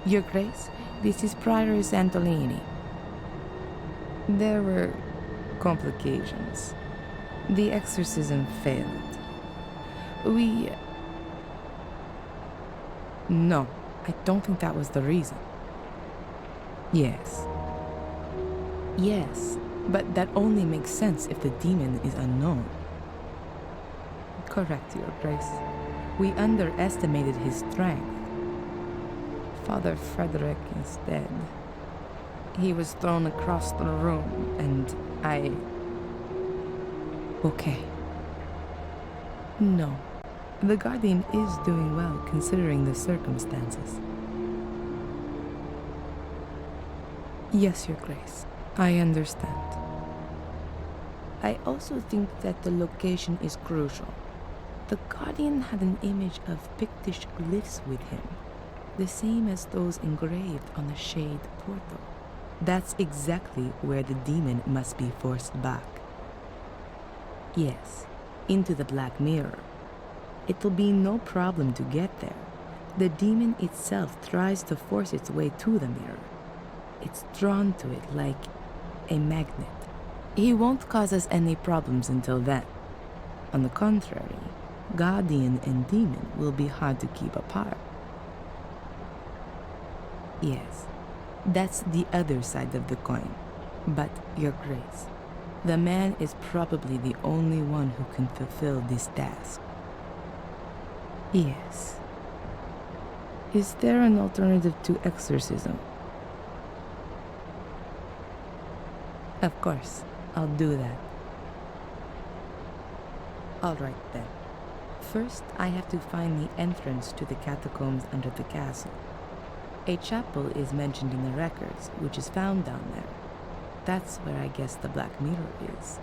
Your Grace, this is Prior Santolini. There were complications. The exorcism failed. No, I don't think that was the reason. Yes. Yes, but that only makes sense if the demon is unknown. Correct, Your Grace. We underestimated his strength. Father Frederick is dead. He was thrown across the room, and I... Okay. No. The Guardian is doing well considering the circumstances. Yes, Your Grace. I understand. I also think that the location is crucial. The Guardian had an image of Pictish glyphs with him, the same as those engraved on the shade portal. That's exactly where the demon must be forced back. Yes, into the Black Mirror. It'll be no problem to get there. The demon itself tries to force its way to the mirror. It's drawn to it like a magnet. He won't cause us any problems until then. On the contrary, Guardian and demon will be hard to keep apart. Yes, that's the other side of the coin. But, Your Grace, the man is probably the only one who can fulfill this task. Yes. Is there an alternative to exorcism? Of course, I'll do that. All right then. First, I have to find the entrance to the catacombs under the castle. A chapel is mentioned in the records, which is found down there. That's where I guess the Black Mirror is.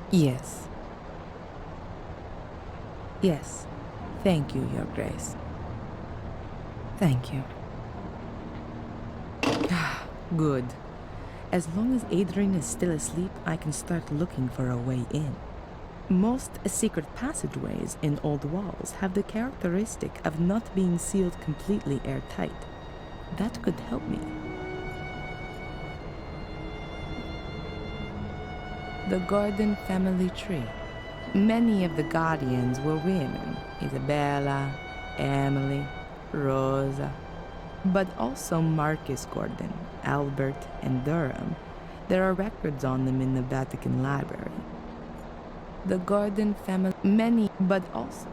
Yes. Yes. Thank you, Your Grace. Thank you. Good. As long as Adrian is still asleep, I can start looking for a way in. Most secret passageways in old walls have the characteristic of not being sealed completely airtight. That could help me. The Gordon family tree. Many of the Guardians were women. Isabella, Emily, Rosa. But also Marcus Gordon, Albert, and Durham. There are records on them in the Vatican Library. The Gordon family, many, but also.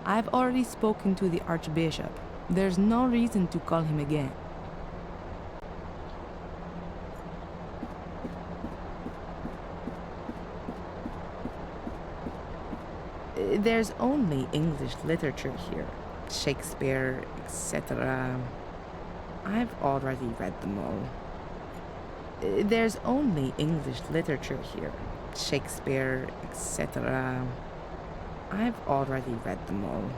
I've already spoken to the Archbishop. There's no reason to call him again. There's only English literature here. Shakespeare, etc. I've already read them all. There's only English literature here. Shakespeare, etc. I've already read them all.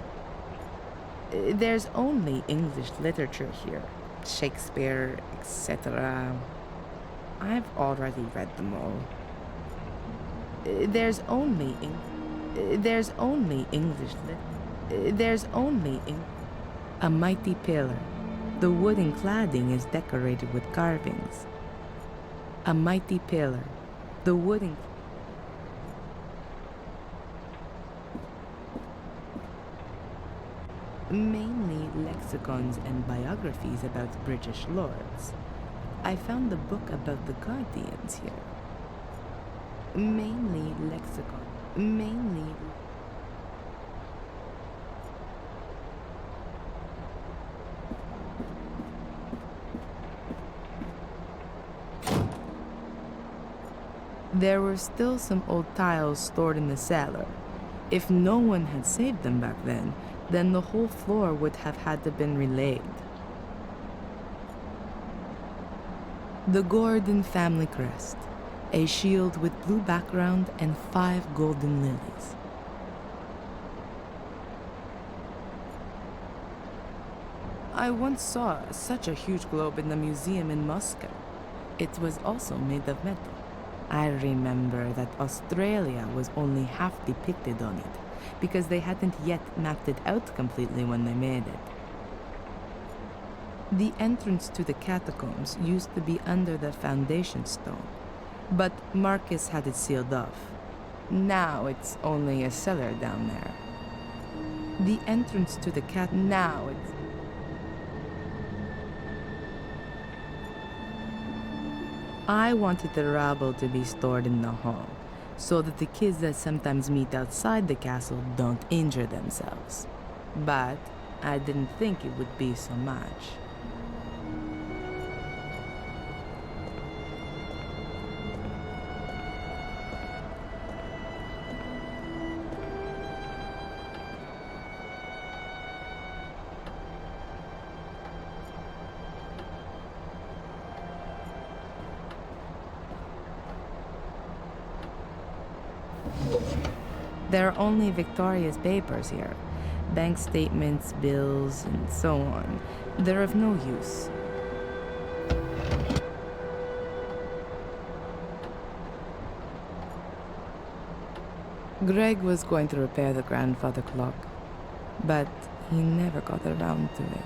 There's only English literature here. Shakespeare, etc. I've already read them all. There's only a mighty pillar. The wooden cladding is decorated with carvings. A mighty pillar. The wooden... Mainly lexicons and biographies about British lords. I found the book about the Guardians here. Mainly lexicon. Mainly... There were still some old tiles stored in the cellar. If no one had saved them back then the whole floor would have had to been relaid. The Gordon family crest, a shield with blue background and 5 golden lilies. I once saw such a huge globe in the museum in Moscow. It was also made of metal. I remember that Australia was only half depicted on it, because they hadn't yet mapped it out completely when they made it. The entrance to the catacombs used to be under the foundation stone, but Marcus had it sealed off. Now it's only a cellar down there. The entrance to the now it's... I wanted the rabble to be stored in the hall, so that the kids that sometimes meet outside the castle don't injure themselves. But I didn't think it would be so much. There are only Victoria's papers here. Bank statements, bills, and so on. They're of no use. Greg was going to repair the grandfather clock, but he never got around to it.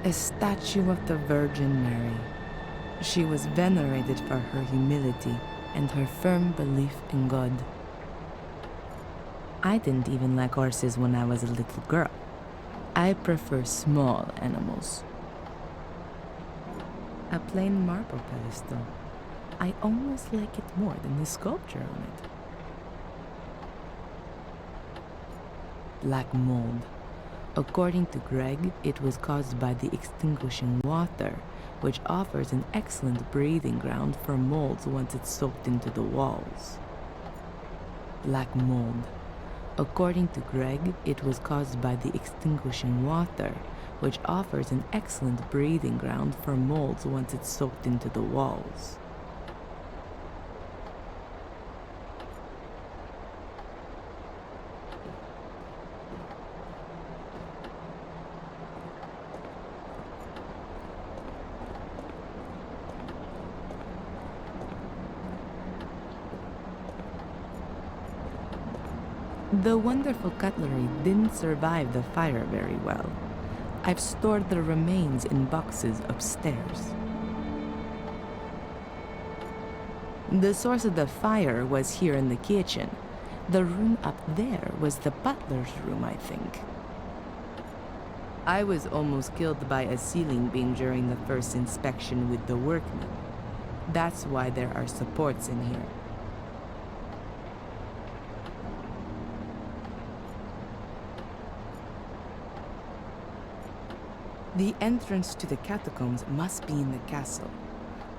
A statue of the Virgin Mary. She was venerated for her humility and her firm belief in God. I didn't even like horses when I was a little girl. I prefer small animals. A plain marble pedestal. I almost like it more than the sculpture on it. Black mold. According to Greg, it was caused by the extinguishing water, which offers an excellent breeding ground for molds once it's soaked into the walls. Black mold. According to Greg, it was caused by the extinguishing water, which offers an excellent breeding ground for molds once it's soaked into the walls. The wonderful cutlery didn't survive the fire very well. I've stored the remains in boxes upstairs. The source of the fire was here in the kitchen. The room up there was the butler's room, I think. I was almost killed by a ceiling beam during the first inspection with the workmen. That's why there are supports in here. The entrance to the catacombs must be in the castle.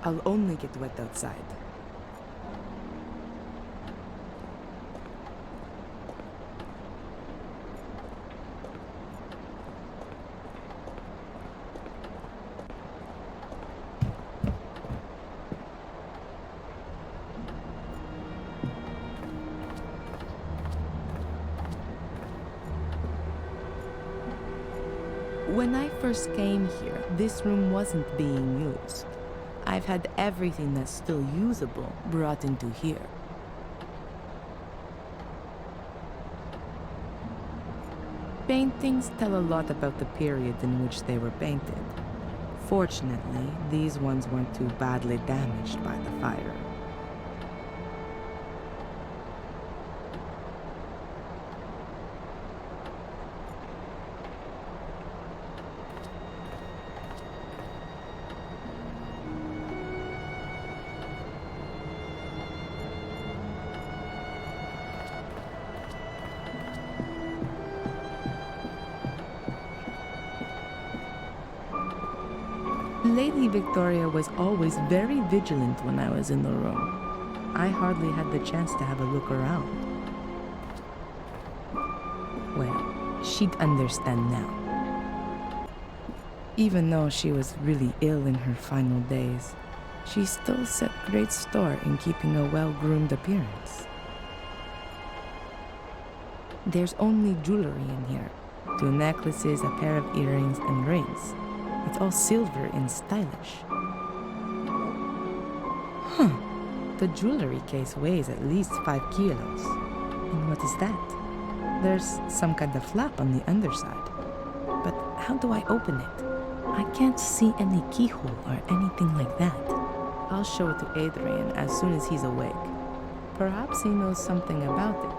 I'll only get wet outside. When I first came here, this room wasn't being used. I've had everything that's still usable brought into here. Paintings tell a lot about the period in which they were painted. Fortunately, these ones weren't too badly damaged by the fire. Lady Victoria was always very vigilant when I was in the room. I hardly had the chance to have a look around. Well, she'd understand now. Even though she was really ill in her final days, she still set great store in keeping a well-groomed appearance. There's only jewelry in here. 2 necklaces, a pair of earrings, and rings. It's all silver and stylish. Huh. The jewelry case weighs at least 5 kilos. And what is that? There's some kind of flap on the underside. But how do I open it? I can't see any keyhole or anything like that. I'll show it to Adrian as soon as he's awake. Perhaps he knows something about it.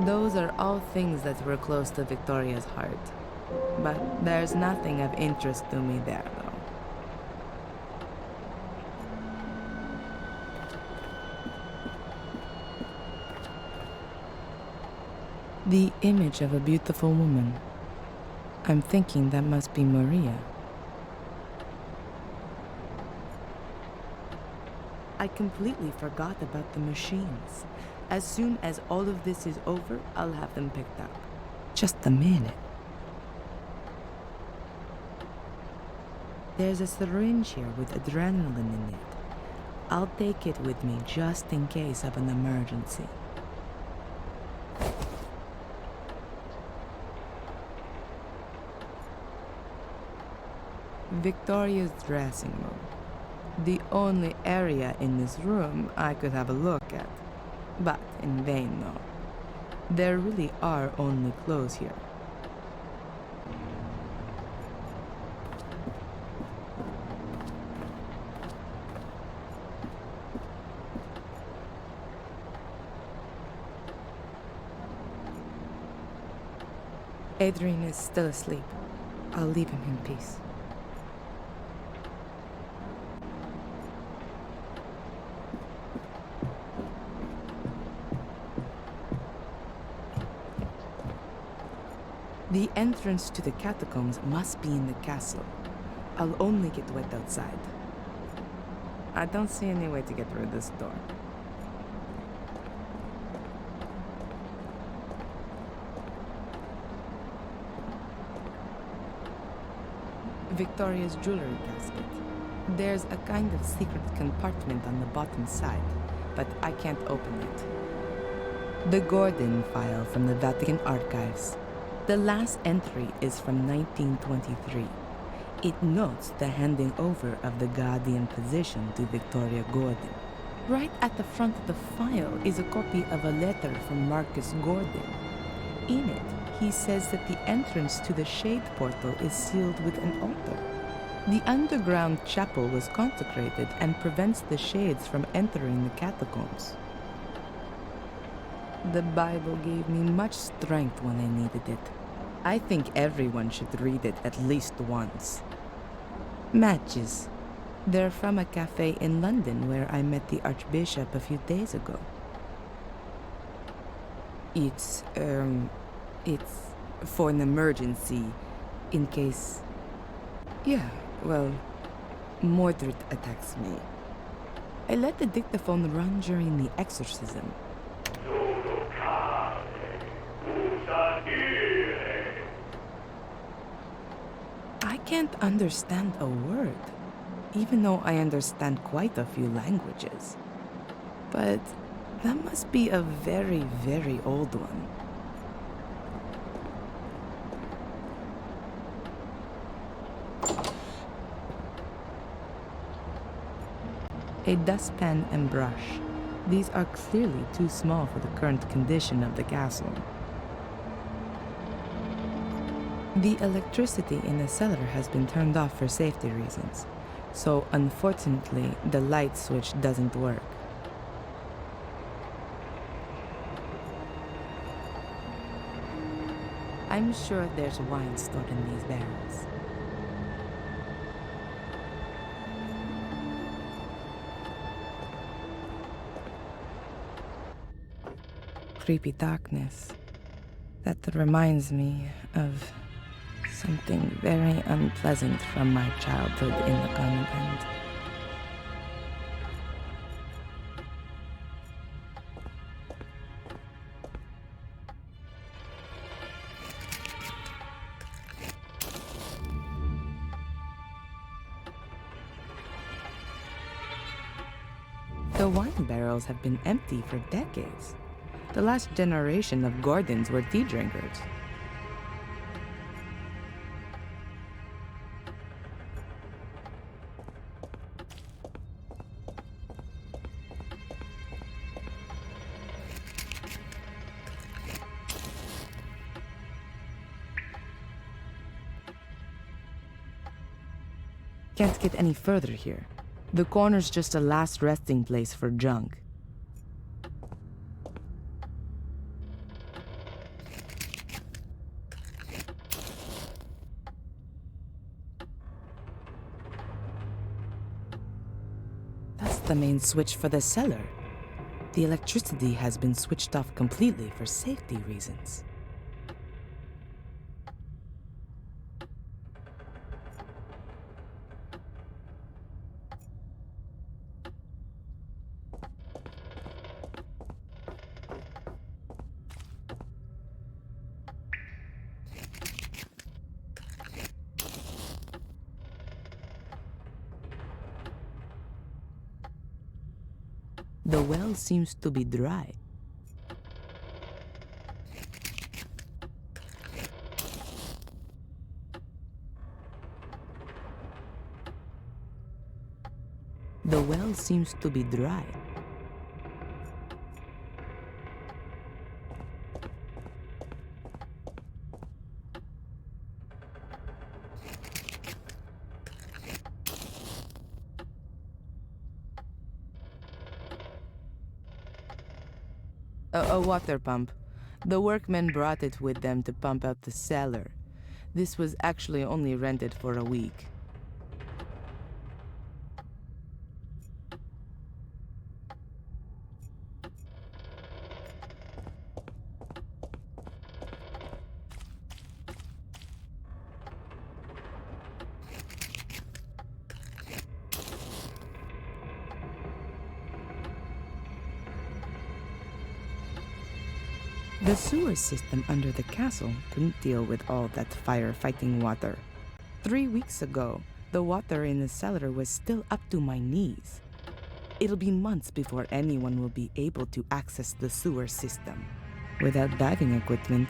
Those are all things that were close to Victoria's heart. But there's nothing of interest to me there, though. The image of a beautiful woman. I'm thinking that must be Maria. I completely forgot about the machines. As soon as all of this is over, I'll have them picked up. Just a minute. There's a syringe here with adrenaline in it. I'll take it with me just in case of an emergency. Victoria's dressing room. The only area in this room I could have a look at. But in vain, though. There really are only clothes here. Adrian is still asleep. I'll leave him in peace. The entrance to the catacombs must be in the castle. I'll only get wet outside. I don't see any way to get through this door. Victoria's jewelry casket. There's a kind of secret compartment on the bottom side, but I can't open it. The Gordon file from the Vatican archives. The last entry is from 1923. It notes the handing over of the guardian position to Victoria Gordon. Right at the front of the file is a copy of a letter from Marcus Gordon. In it, he says that the entrance to the Shade Portal is sealed with an altar. The underground chapel was consecrated and prevents the shades from entering the catacombs. The Bible gave me much strength when I needed it. I think everyone should read it at least once. Matches. They're from a cafe in London where I met the Archbishop a few days ago. It's for an emergency, in case... Yeah, well, Mordred attacks me. I let the dictaphone run during the exorcism. I can't understand a word, even though I understand quite a few languages. But that must be a very, very old one. A dustpan and brush. These are clearly too small for the current condition of the castle. The electricity in the cellar has been turned off for safety reasons, so unfortunately the light switch doesn't work. I'm sure there's wine stored in these barrels. Creepy darkness. That reminds me of something very unpleasant from my childhood in the convent. The wine barrels have been empty for decades. The last generation of Gordons were tea drinkers. Can't get any further here. The corner's just a last resting place for junk. That's the main switch for the cellar. The electricity has been switched off completely for safety reasons. The well seems to be dry. The well seems to be dry. A water pump. The workmen brought it with them to pump out the cellar. This was actually only rented for a week. The sewer system under the castle couldn't deal with all that firefighting water. 3 weeks ago, the water in the cellar was still up to my knees. It'll be months before anyone will be able to access the sewer system without diving equipment.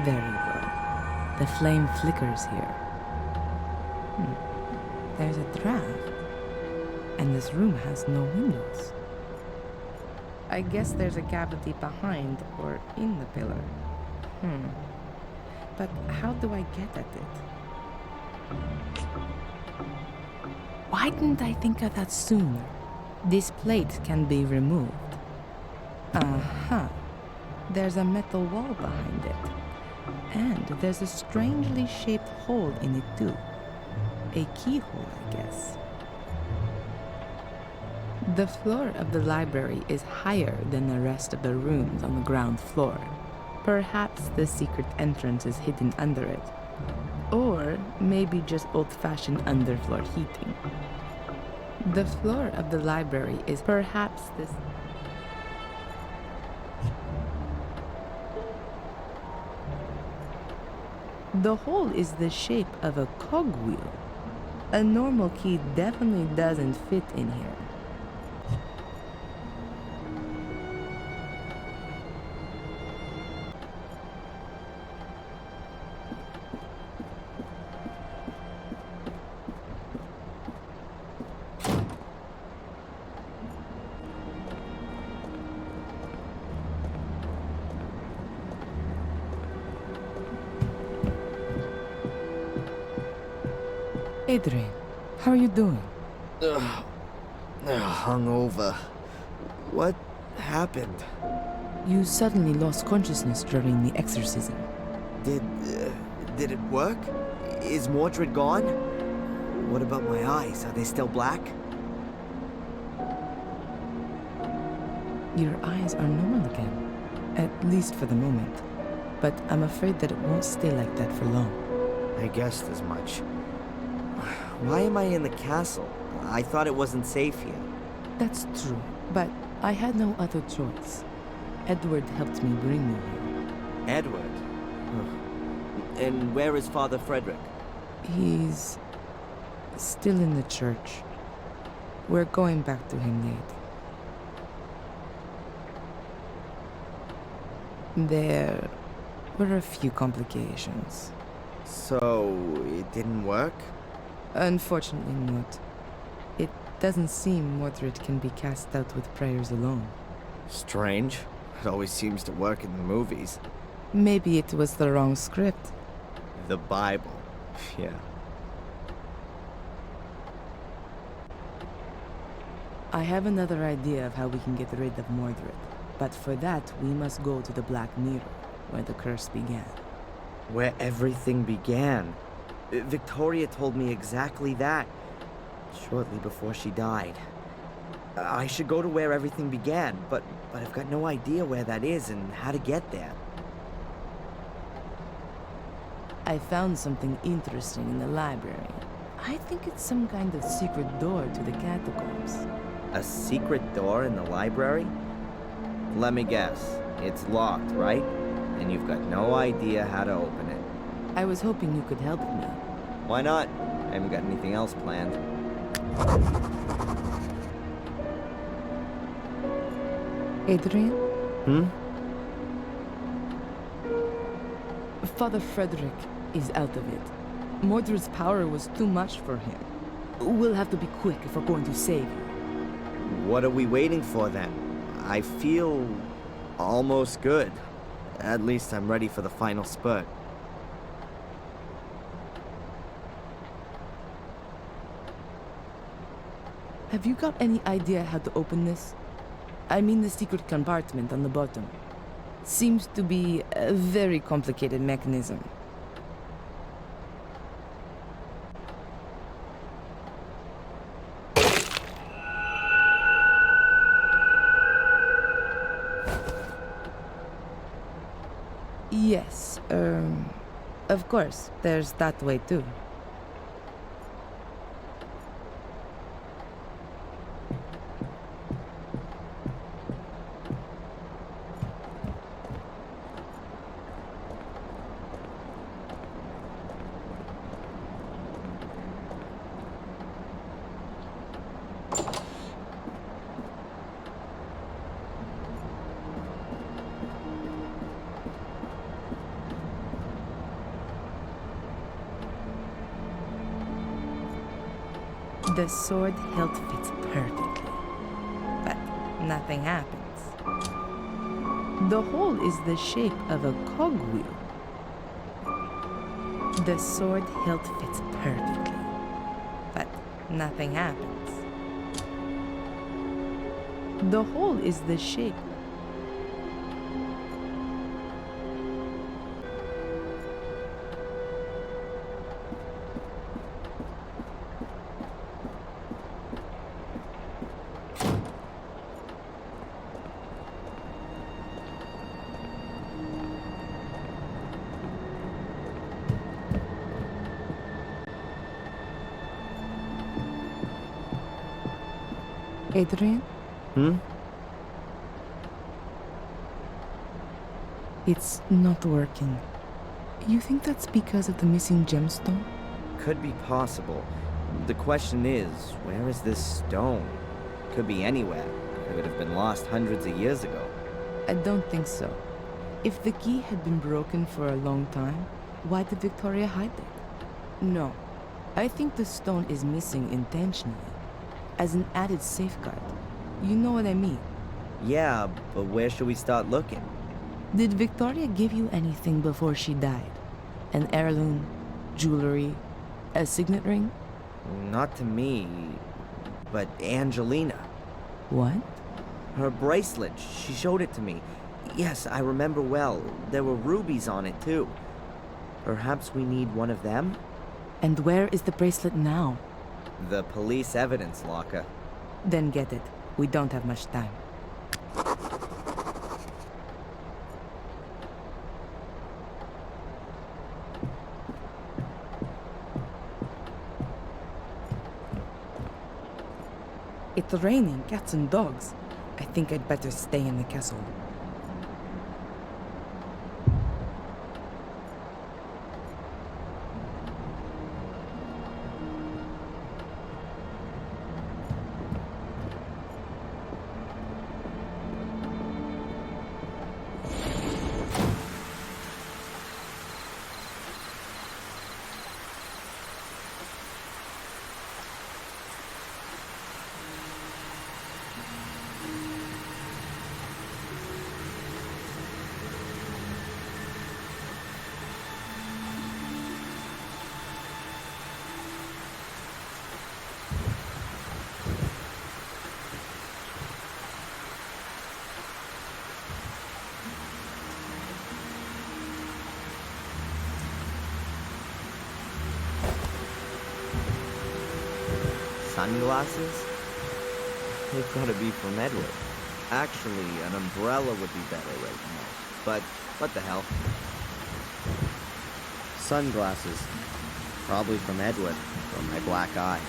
There you go. The flame flickers here. There's a draft. And this room has no windows. I guess there's a cavity behind or in the pillar. But how do I get at it? Why didn't I think of that sooner? This plate can be removed. There's a metal wall behind it. And there's a strangely shaped hole in it too. A keyhole, I guess. The floor of the library is higher than the rest of the rooms on the ground floor. Perhaps the secret entrance is hidden under it. Or maybe just old-fashioned underfloor heating. The floor of the library is perhaps this... The hole is the shape of a cogwheel. A normal key definitely doesn't fit in here. Adrian, how are you doing? Hungover. What happened? You suddenly lost consciousness during the exorcism. Did it work? Is Mordred gone? What about my eyes? Are they still black? Your eyes are normal again. At least for the moment. But I'm afraid that it won't stay like that for long. I guessed as much. Why am I in the castle? I thought it wasn't safe here. That's true, but I had no other choice. Edward helped me bring you here. Edward? And where is Father Frederick? He's still in the church. We're going back to him later. There were a few complications. So, it didn't work? Unfortunately not. It doesn't seem Mordred can be cast out with prayers alone. Strange. It always seems to work in the movies. Maybe it was the wrong script. The Bible. Yeah. I have another idea of how we can get rid of Mordred. But for that, we must go to the Black Mirror, where the curse began. Where everything began. Victoria told me exactly that. Shortly before she died. I should go to where everything began, but I've got no idea where that is and how to get there. I found something interesting in the library. I think it's some kind of secret door to the catacombs. A secret door in the library? Let me guess. It's locked, right? And you've got no idea how to open it. I was hoping you could help me. Why not? I haven't got anything else planned. Adrian? Hmm? Father Frederick is out of it. Mordred's power was too much for him. We'll have to be quick if we're going to save you. What are we waiting for then? I feel almost good. At least I'm ready for the final spurt. Have you got any idea how to open this? I mean the secret compartment on the bottom. Seems to be a very complicated mechanism. Yes, of course, there's that way too. The sword hilt fits perfectly, but nothing happens. The hole is the shape of a cogwheel. The sword hilt fits perfectly, but nothing happens. The hole is the shape. Adrian? Hmm? It's not working. You think that's because of the missing gemstone? Could be possible. The question is, where is this stone? Could be anywhere. It would have been lost hundreds of years ago. I don't think so. If the key had been broken for a long time, why did Victoria hide it? No. I think the stone is missing intentionally, as an added safeguard. You know what I mean? Yeah, but where should we start looking? Did Victoria give you anything before she died? An heirloom, jewelry, a signet ring? Not to me, but Angelina. What? Her bracelet, she showed it to me. Yes, I remember well. There were rubies on it, too. Perhaps we need one of them? And where is the bracelet now? The police evidence locker. Then get it. We don't have much time. raining, cats and dogs. I think I'd better stay in the castle. Sunglasses? They've got to be from Edward. Actually, an umbrella would be better right now. But what the hell? Sunglasses. Probably from Edward, or my black eyes.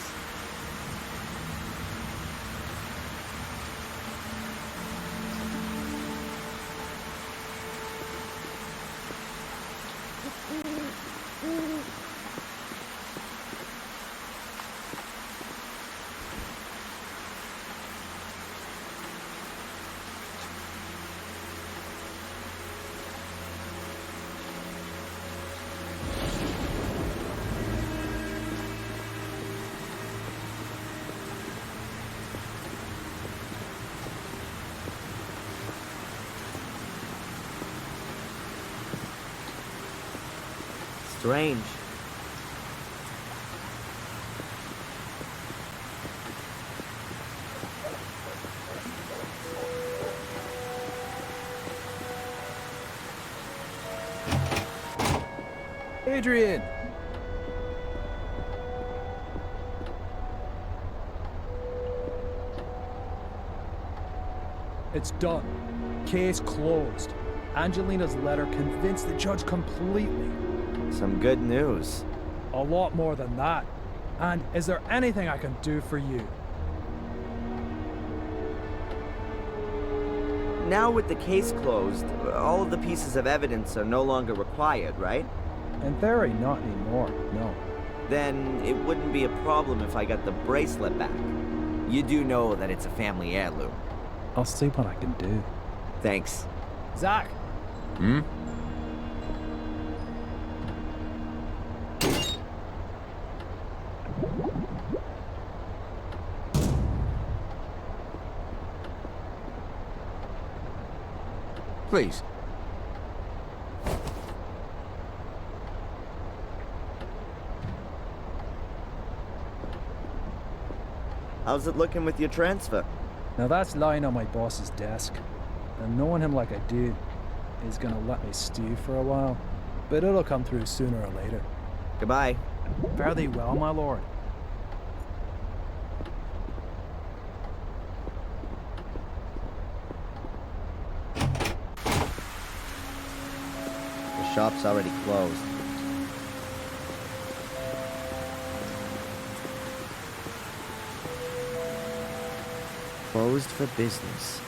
Strange. Adrian! It's done. Case closed. Angelina's letter convinced the judge completely. Some good news. A lot more than that. And is there anything I can do for you? Now with the case closed, all of the pieces of evidence are no longer required, right? In theory, not anymore, no. Then it wouldn't be a problem if I got the bracelet back. You do know that it's a family heirloom. I'll see what I can do. Thanks. Zach! Hmm? Please. How's it looking with your transfer? Now that's lying on my boss's desk. And knowing him like I do is gonna let me stew for a while. But it'll come through sooner or later. Goodbye. Fare thee well, my lord. The shop's already closed. Closed for business.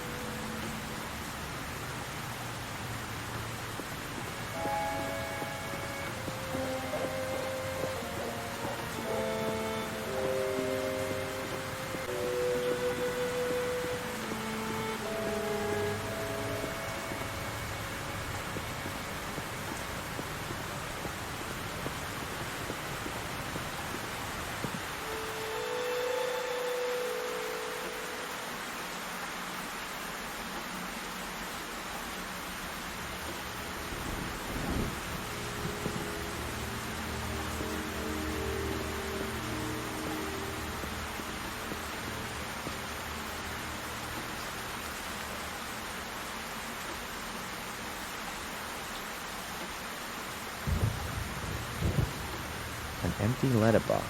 An empty letterbox.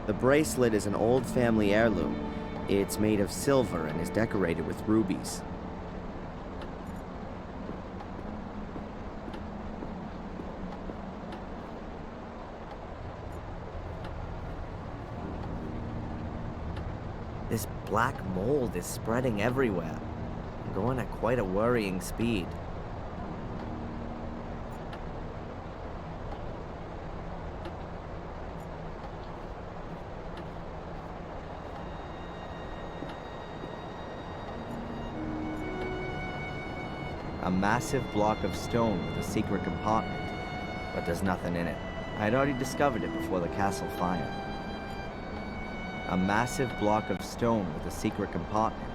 The bracelet is an old family heirloom. It's made of silver and is decorated with rubies. This black mold is spreading everywhere, going at quite a worrying speed. A massive block of stone with a secret compartment, but there's nothing in it. I had already discovered it before the castle fire. A massive block of stone with a secret compartment,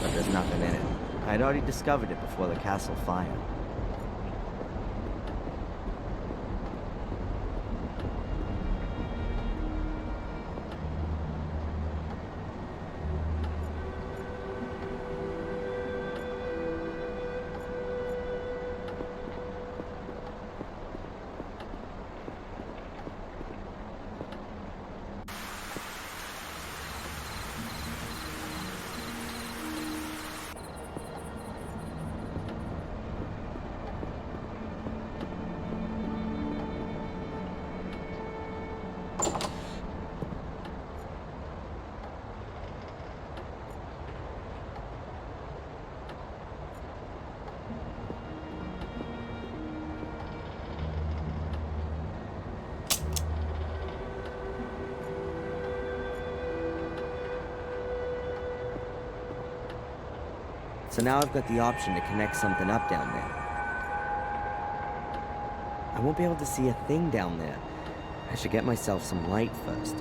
but there's nothing in it. I had already discovered it before the castle fire. So now I've got the option to connect something up down there. I won't be able to see a thing down there. I should get myself some light first.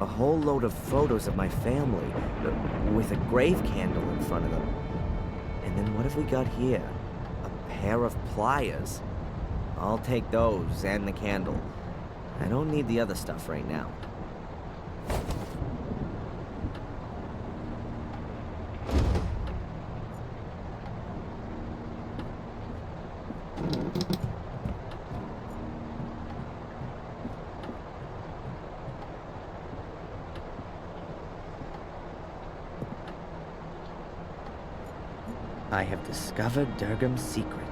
A whole load of photos of my family, with a grave candle in front of them. And then what have we got here? A pair of pliers. I'll take those and the candle. I don't need the other stuff right now. I have discovered Durgam's secret.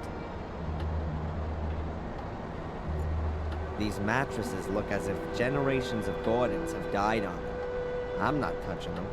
These mattresses look as if generations of Gordons have died on them. I'm not touching them.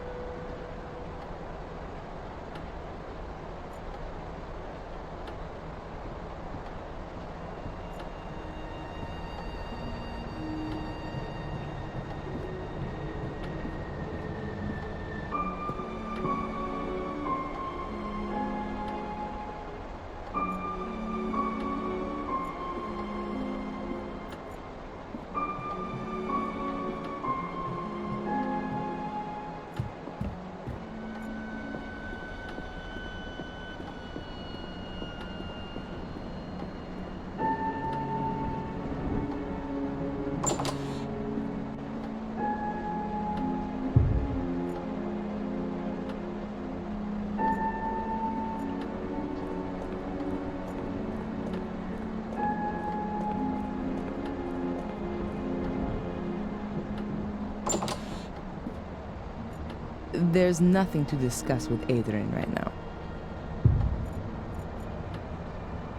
There's nothing to discuss with Adrian right now.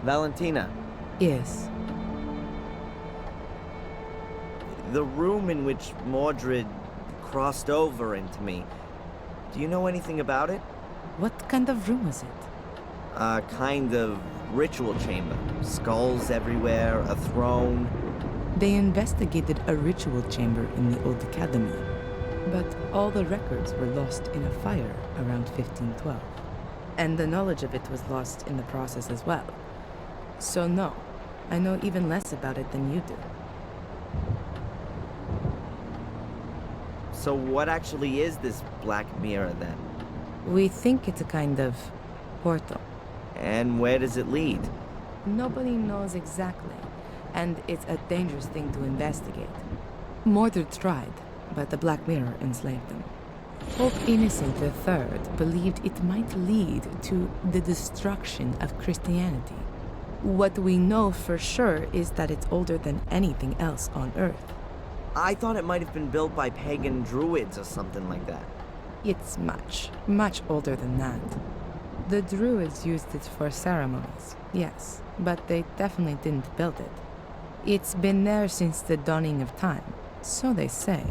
Valentina, Yes. the room in which Mordred crossed over into me, do you know anything about it? What kind of room was it? A kind of ritual chamber. Skulls everywhere, a throne. They investigated a ritual chamber in the old academy, but all the records were lost in a fire around 1512. And the knowledge of it was lost in the process as well. So no, I know even less about it than you do. So what actually is this black mirror then? We think it's a kind of portal. And where does it lead? Nobody knows exactly, and it's a dangerous thing to investigate. Mordred tried, but the Black Mirror enslaved them. Pope Innocent III believed it might lead to the destruction of Christianity. What we know for sure is that it's older than anything else on Earth. I thought it might have been built by pagan druids or something like that. It's much, much older than that. The Druids used it for ceremonies, yes, but they definitely didn't build it. It's been there since the dawning of time, so they say.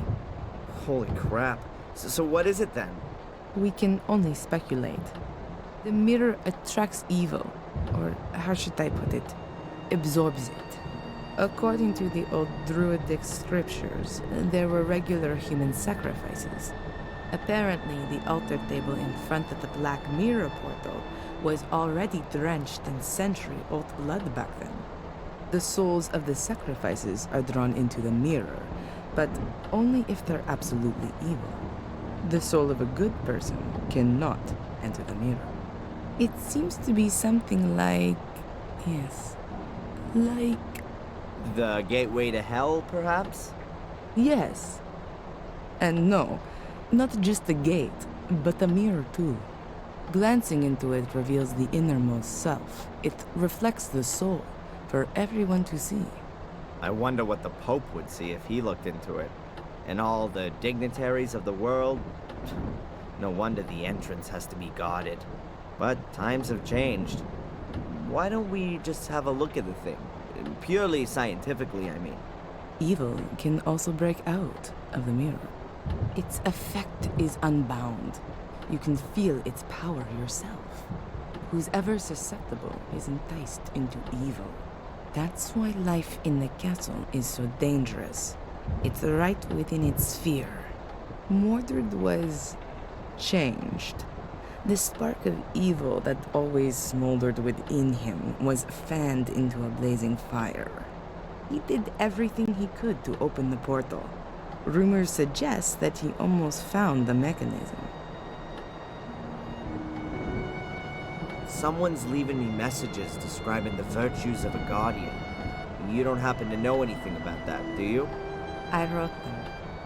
Holy crap. So what is it then? We can only speculate. The mirror attracts evil, or how should I put it? Absorbs it. According to the old Druidic scriptures, there were regular human sacrifices. Apparently, the altar table in front of the Black Mirror portal was already drenched in century-old blood back then. The souls of the sacrifices are drawn into the mirror, but only if they're absolutely evil. The soul of a good person cannot enter the mirror. It seems to be something like... yes, like... The gateway to hell, perhaps? yes. And no, not just the gate, but the mirror too. Glancing into it reveals the innermost self. It reflects the soul for everyone to see. I wonder what the Pope would see if he looked into it. And all the dignitaries of the world. No wonder the entrance has to be guarded. But times have changed. Why don't we just have a look at the thing? Purely scientifically, I mean. Evil can also break out of the mirror. Its effect is unbound. You can feel its power yourself. Who's ever susceptible is enticed into evil. That's why life in the castle is so dangerous. It's right within its sphere. Mordred was... changed. The spark of evil that always smoldered within him was fanned into a blazing fire. He did everything he could to open the portal. Rumors suggest that he almost found the mechanism. Someone's leaving me messages describing the virtues of a guardian. You don't happen to know anything about that, do you? I wrote them.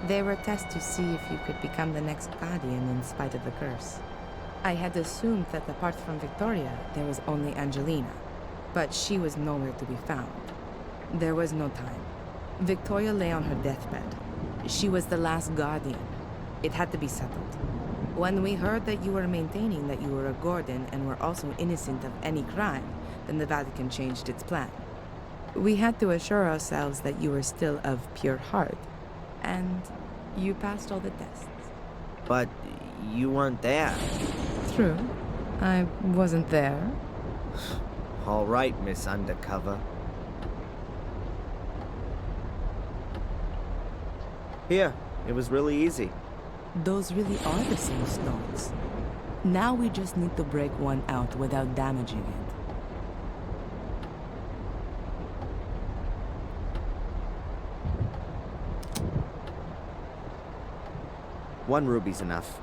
They were tests to see if you could become the next guardian in spite of the curse. I had assumed that apart from Victoria, there was only Angelina, but she was nowhere to be found. There was no time. Victoria lay on her deathbed. She was the last guardian. It had to be settled. When we heard that you were maintaining that you were a Gordon and were also innocent of any crime, then the Vatican changed its plan. We had to assure ourselves that you were still of pure heart, and you passed all the tests. But you weren't there. True. I wasn't there. All right, Miss Undercover. Here, it was really easy. Those really are the same stones. Now we just need to break one out without damaging it. One ruby's enough.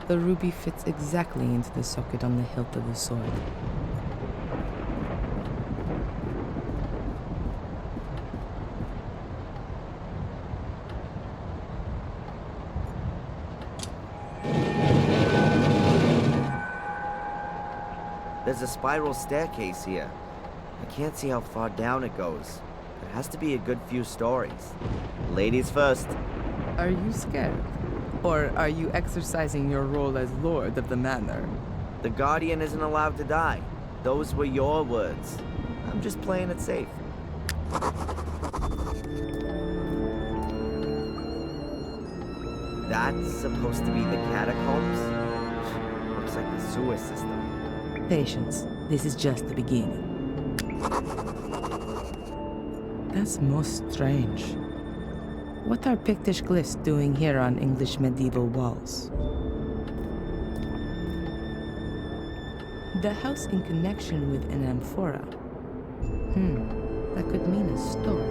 The ruby fits exactly into the socket on the hilt of the sword. There's a spiral staircase here. I can't see how far down it goes. It has to be a good few stories. Ladies first. Are you scared? Or are you exercising your role as Lord of the Manor? The Guardian isn't allowed to die. Those were your words. I'm just playing it safe. That's supposed to be the catacombs? Looks like the sewer system. Patience. This is just the beginning. That's most strange. What are Pictish glyphs doing here on English medieval walls? The house in connection with an amphora. That could mean a store.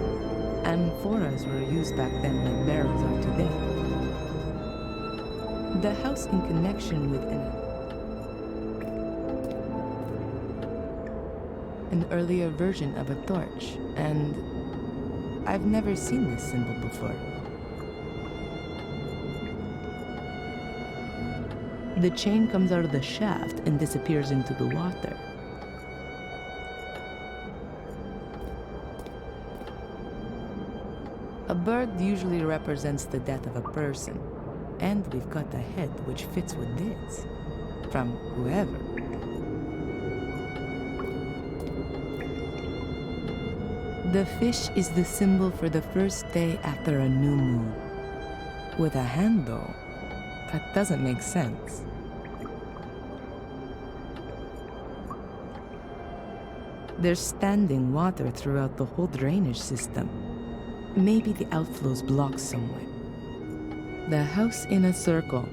Amphoras were used back then like barrels are today. The house in connection with an earlier version of a torch, and I've never seen this symbol before. The chain comes out of the shaft and disappears into the water. A bird usually represents the death of a person, and we've got a head which fits with this, from whoever. The fish is the symbol for the first day after a new moon. With a hand, though, that doesn't make sense. There's standing water throughout the whole drainage system. Maybe the outflow's blocked somewhere. The house in a circle.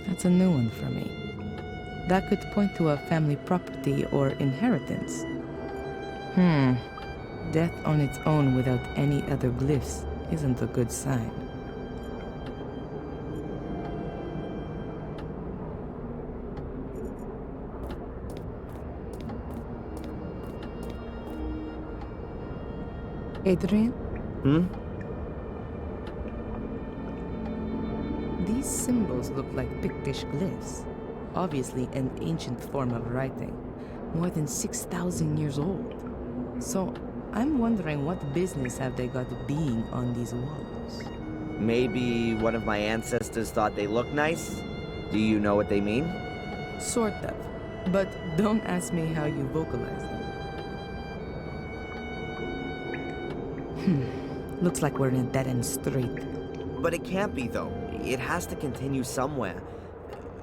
That's a new one for me. That could point to a family property or inheritance. Death on its own without any other glyphs isn't a good sign. Adrian? These symbols look like Pictish glyphs. Obviously an ancient form of writing, more than 6,000 years old. So I'm wondering what business have they got being on these walls? Maybe one of my ancestors thought they looked nice? Do you know what they mean? Sort of. But don't ask me how you vocalize them. Looks like we're in a dead-end street. But it can't be, though. It has to continue somewhere.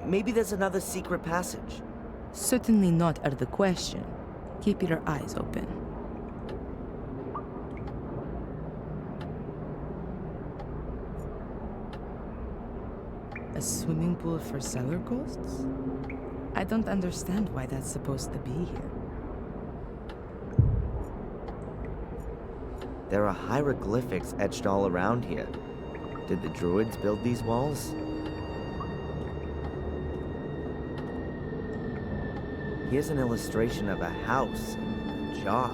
Maybe there's another secret passage. Certainly not out of the question. Keep your eyes open. A swimming pool for cellar ghosts? I don't understand why that's supposed to be here. There are hieroglyphics etched all around here. Did the druids build these walls? Here's an illustration of a house and a jar.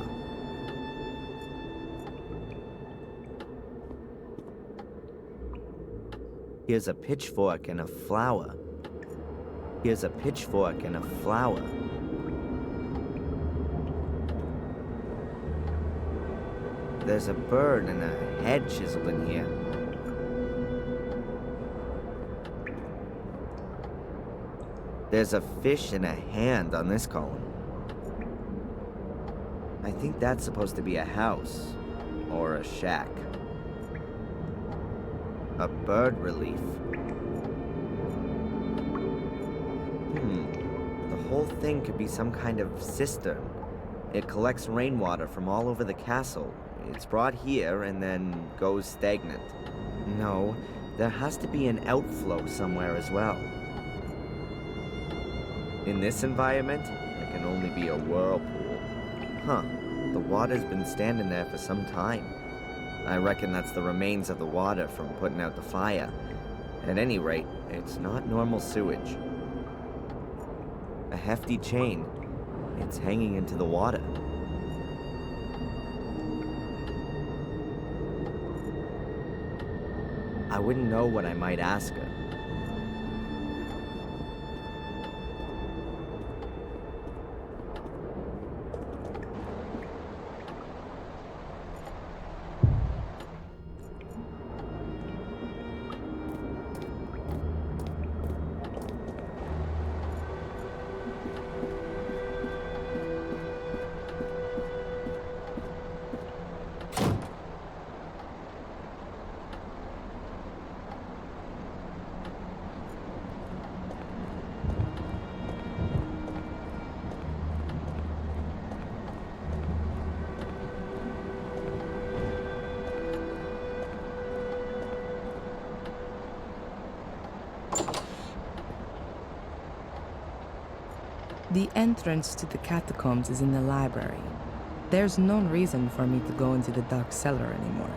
Here's a pitchfork and a flower. Here's a pitchfork and a flower. There's a bird and a head chiseled in here. There's a fish and a hand on this column. I think that's supposed to be a house or a shack. A bird relief. The whole thing could be some kind of cistern. It collects rainwater from all over the castle. It's brought here and then goes stagnant. No, there has to be an outflow somewhere as well. In this environment, there can only be a whirlpool. The water's been standing there for some time. I reckon that's the remains of the water from putting out the fire. At any rate, it's not normal sewage. A hefty chain. It's hanging into the water. I wouldn't know what I might ask her. The entrance to the catacombs is in the library. There's no reason for me to go into the dark cellar anymore.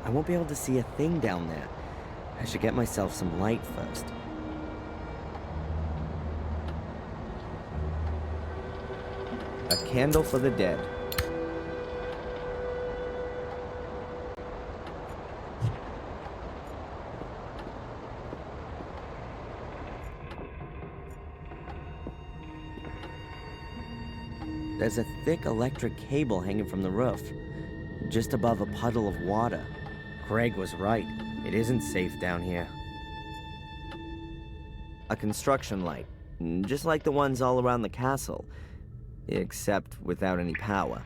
I won't be able to see a thing down there. I should get myself some light first. A candle for the dead. There's a thick electric cable hanging from the roof, just above a puddle of water. Craig was right. It isn't safe down here. A construction light, just like the ones all around the castle, except without any power.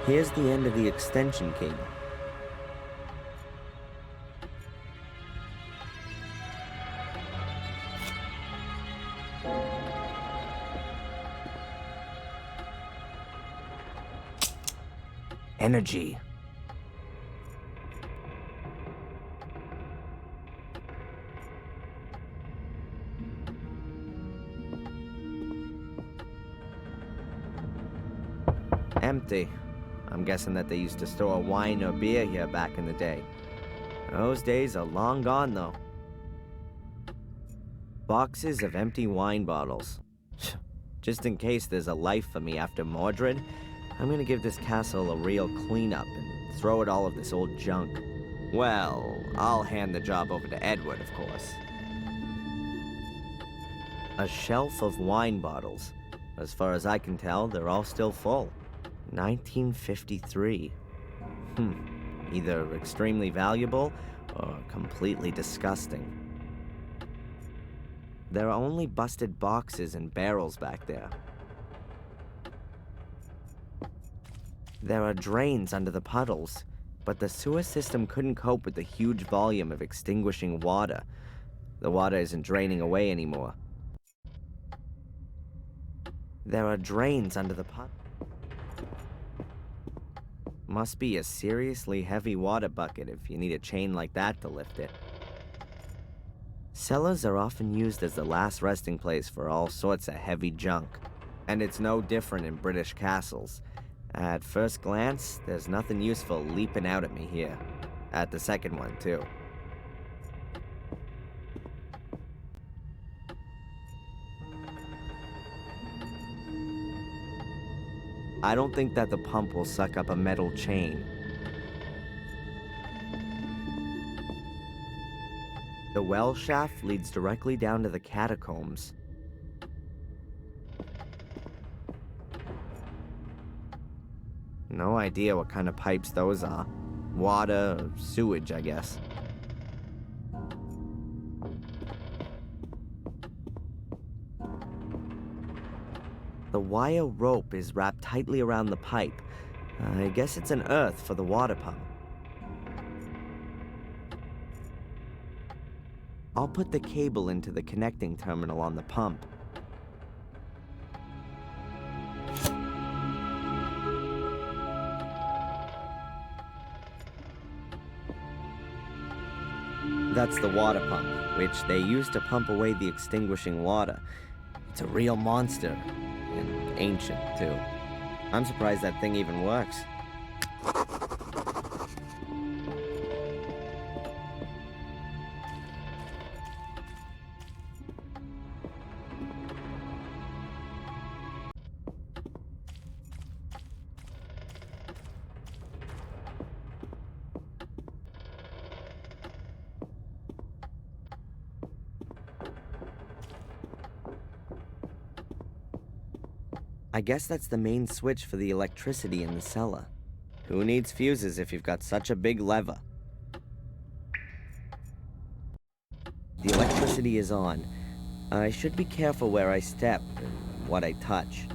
Here's the end of the extension cable. Energy. Empty. I'm guessing that they used to store wine or beer here back in the day. Those days are long gone, though. Boxes of empty wine bottles. Just in case there's a life for me after Mordred, I'm gonna give this castle a real cleanup and throw at all of this old junk. Well, I'll hand the job over to Edward, of course. A shelf of wine bottles. As far as I can tell, they're all still full. 1953. Either extremely valuable or completely disgusting. There are only busted boxes and barrels back there. There are drains under the puddles, but the sewer system couldn't cope with the huge volume of extinguishing water. The water isn't draining away anymore. There are drains under the puddle. Must be a seriously heavy water bucket if you need a chain like that to lift it. Cellars are often used as the last resting place for all sorts of heavy junk. And it's no different in British castles. At first glance, there's nothing useful leaping out at me here. At the second one, too. I don't think that the pump will suck up a metal chain. The well shaft leads directly down to the catacombs. No idea what kind of pipes those are. Water or sewage, I guess. The wire rope is wrapped tightly around the pipe. I guess it's an earth for the water pump. I'll put the cable into the connecting terminal on the pump. That's the water pump, which they use to pump away the extinguishing water. It's a real monster, and ancient, too. I'm surprised that thing even works. I guess that's the main switch for the electricity in the cellar. Who needs fuses if you've got such a big lever? The electricity is on. I should be careful where I step and what I touch.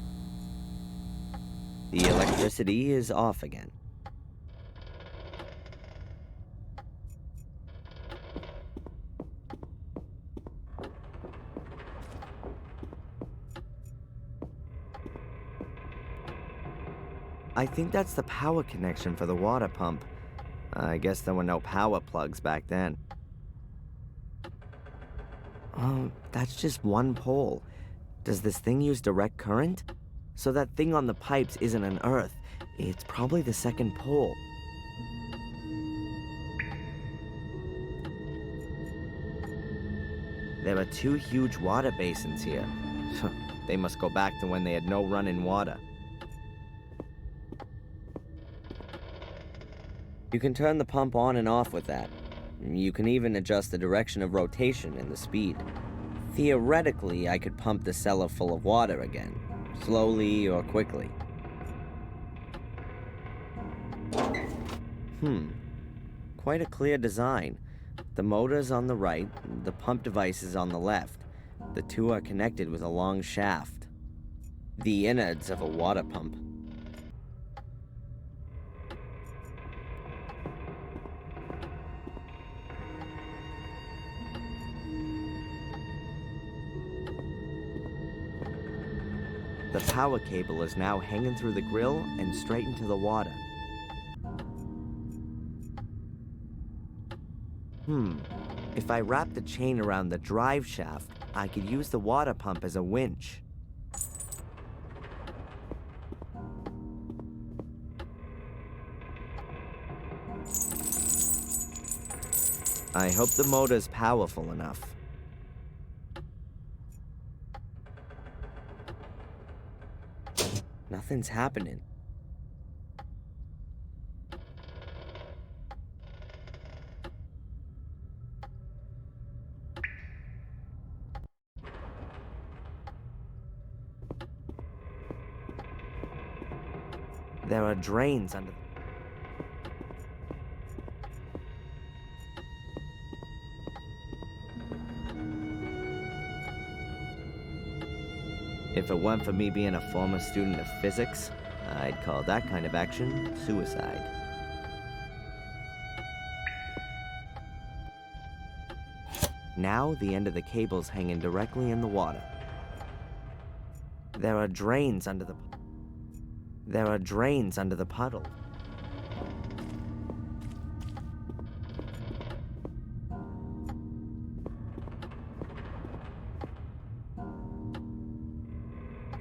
The electricity is off again. I think that's the power connection for the water pump. I guess there were no power plugs back then. Oh, that's just one pole. Does this thing use direct current? So that thing on the pipes isn't an earth. It's probably the second pole. There are two huge water basins here. They must go back to when they had no running water. You can turn the pump on and off with that. You can even adjust the direction of rotation and the speed. Theoretically, I could pump the cellar full of water again, slowly or quickly. Quite a clear design. The motor's on the right, the pump device is on the left. The two are connected with a long shaft. The innards of a water pump. The power cable is now hanging through the grill and straight into the water. If I wrap the chain around the drive shaft, I could use the water pump as a winch. I hope the motor's powerful enough. Nothing's happening. There are drains under... If it weren't for me being a former student of physics, I'd call that kind of action suicide. Now the end of the cable's hanging directly in the water. There are drains under the puddle.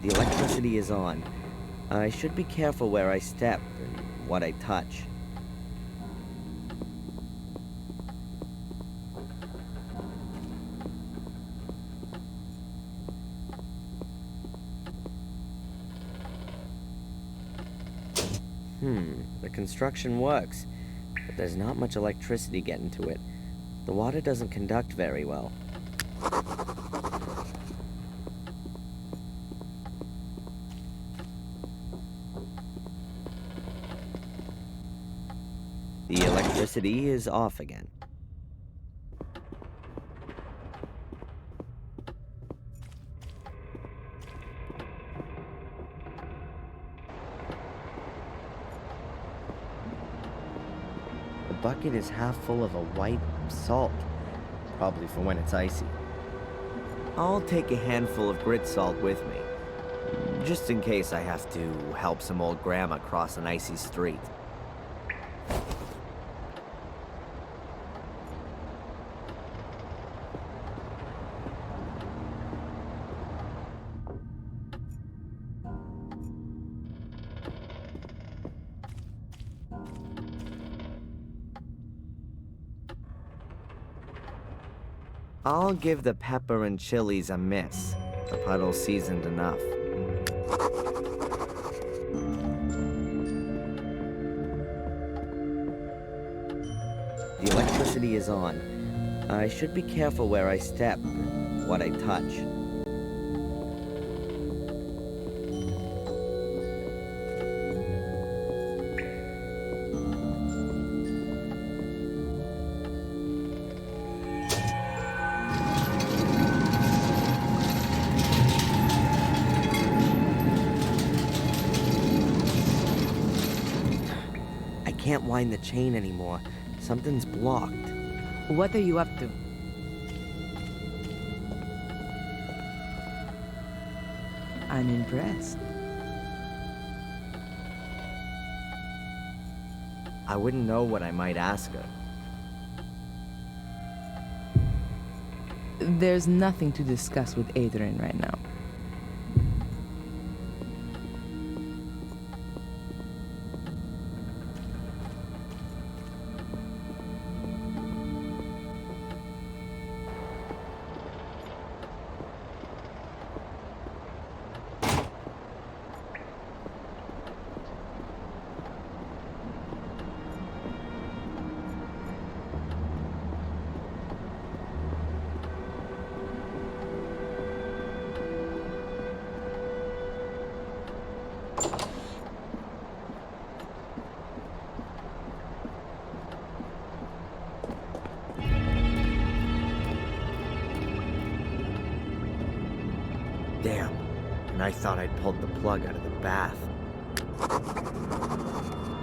The electricity is on. I should be careful where I step and what I touch. The construction works, but there's not much electricity getting to it. The water doesn't conduct very well. The electricity is off again. The bucket is half full of a white salt, probably for when it's icy. I'll take a handful of grit salt with me, just in case I have to help some old grandma cross an icy street. I'll give the pepper and chilies a miss. The puddle's seasoned enough. The electricity is on. I should be careful where I step, what I touch. can't wind the chain anymore. Something's blocked. What are you up to? I'm impressed. I wouldn't know what I might ask her. There's nothing to discuss with Adrian right now. Damn. And I thought I'd pulled the plug out of the bath.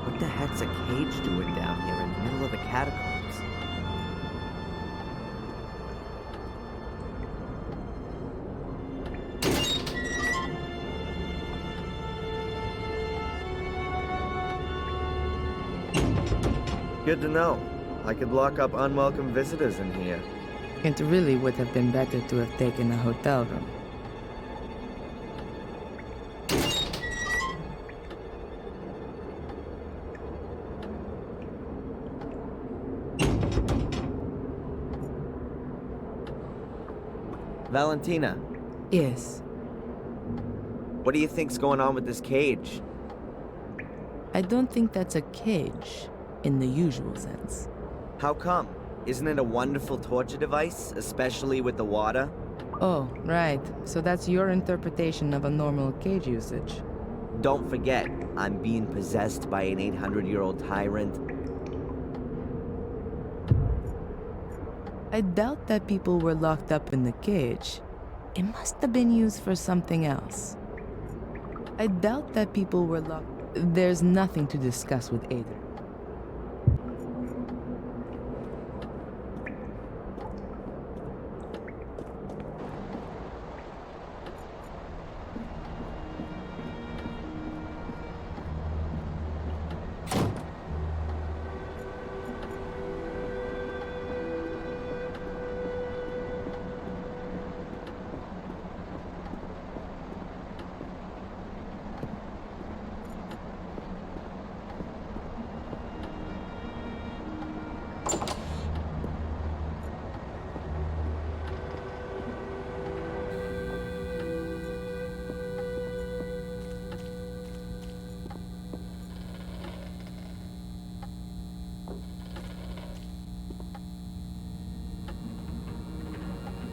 What the heck's a cage doing down here in the middle of the catacombs? Good to know. I could lock up unwelcome visitors in here. It really would have been better to have taken a hotel room. Valentina, Yes, what do you think's going on with this cage? I don't think that's a cage in the usual sense. How come? Isn't it a wonderful torture device, especially with the water? Oh, right. So that's your interpretation of a normal cage usage. Don't forget, I'm being possessed by an 800-year-old tyrant. I doubt that people were locked up in the cage. It must have been used for something else. I doubt that people were locked. There's nothing to discuss with Adrian.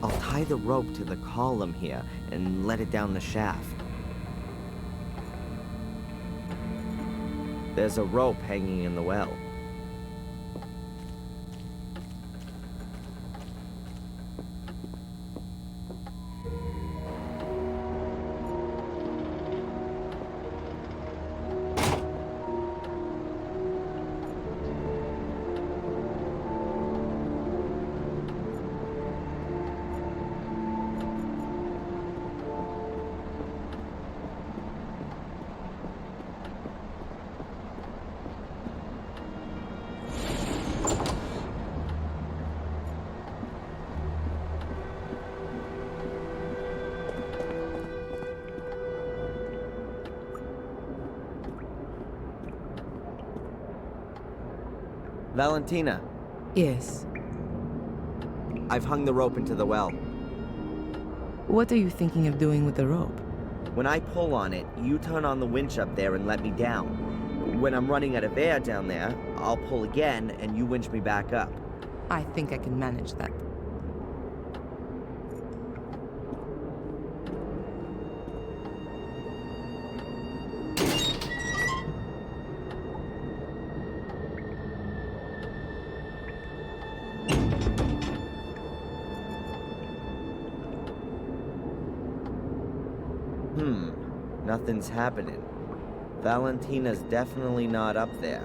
I'll tie the rope to the column here and let it down the shaft. There's a rope hanging in the well. Valentina, Yes. I've hung the rope into the well. What are you thinking of doing with the rope? When I pull on it, you turn on the winch up there and let me down. When I'm running out of air down there, I'll pull again and you winch me back up. I think I can manage that. Nothing's happening. Valentina's definitely not up there.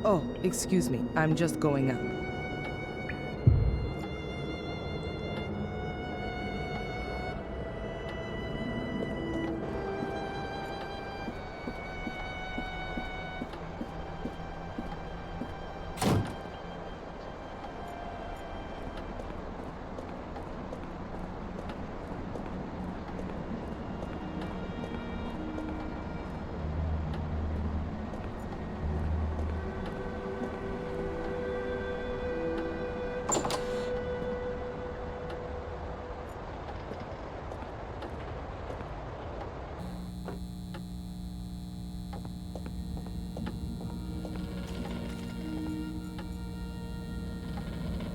Oh, excuse me. I'm just going up.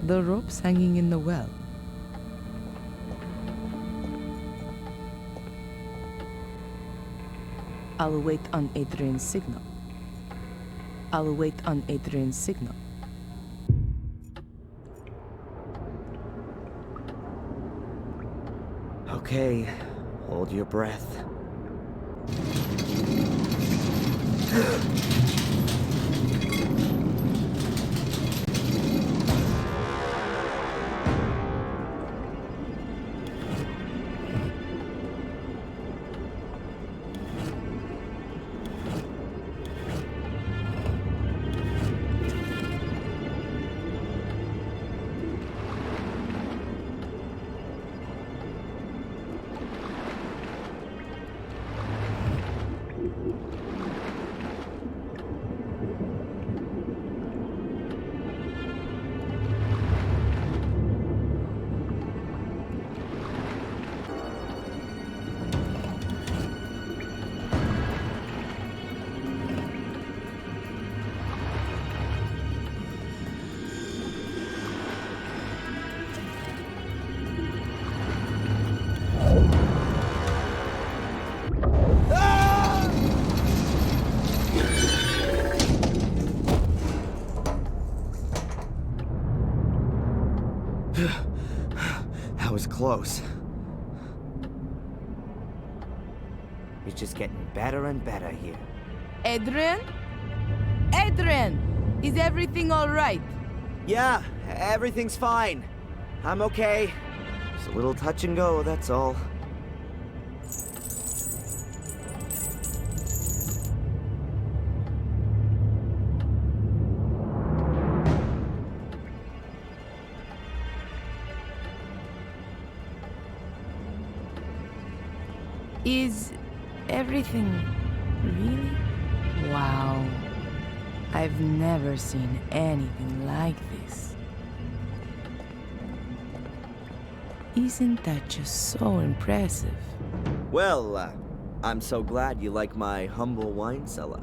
The rope's hanging in the well. I'll wait on Adrian's signal. I'll wait on Adrian's signal. Okay, hold your breath. That was close. It's just getting better and better here. Adrian? Adrian! Is everything all right? Yeah, everything's fine. I'm okay. Just a little touch and go, that's all. Is everything really? Wow. I've never seen anything like this. Isn't that just so impressive? Well, I'm so glad you like my humble wine cellar.